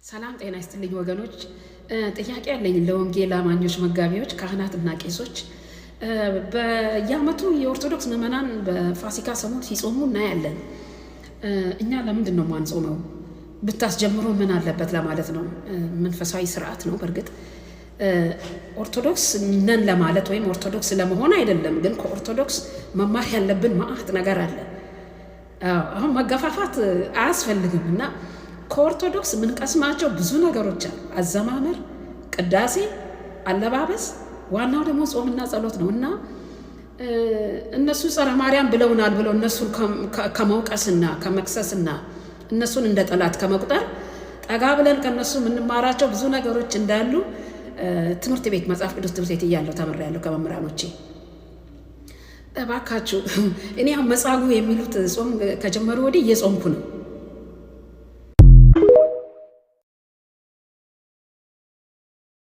ሰላም ጤና ይስጥልኝ ወገኖች። ጥያቄ ያለኝ ለወንጌል አማኞች መጋቢዎች፣ ካህናትና ቄሶች በየዓመቱ የኦርቶዶክስ ምዕመናን በፋሲካ ሰሞን ሲጾሙ እናያለን። እኛ ለምንድን ነው ማንጾመው? ብታስጀምሩ ምን አለበት ለማለት ነው። መንፈሳዊ ስርዓት ነው። በእርግጥ ኦርቶዶክስ ነን ለማለት ወይም ኦርቶዶክስ ለመሆን አይደለም፣ ግን ከኦርቶዶክስ መማር ያለብን ማአት ነገር አለ። አሁን መገፋፋት አያስፈልግም እና ከኦርቶዶክስ ምንቀስማቸው ብዙ ነገሮች አሉ። አዘማመር፣ ቅዳሴ፣ አለባበስ፣ ዋናው ደግሞ ጾምና ጸሎት ነው እና እነሱ ጸረ ማርያም ብለውናል ብለው እነሱን ከመውቀስና ከመክሰስና እነሱን እንደ ጠላት ከመቁጠር ጠጋ ብለን ከነሱ የምንማራቸው ብዙ ነገሮች እንዳሉ ትምህርት ቤት መጽሐፍ ቅዱስ ትምህርት ቤት እያለሁ ተምሬያለሁ ከመምህራኖቼ። እባካችሁ እኔ መጻጉዕ የሚሉት ጾም ከጀመሩ ወዲህ እየጾምኩ ነው።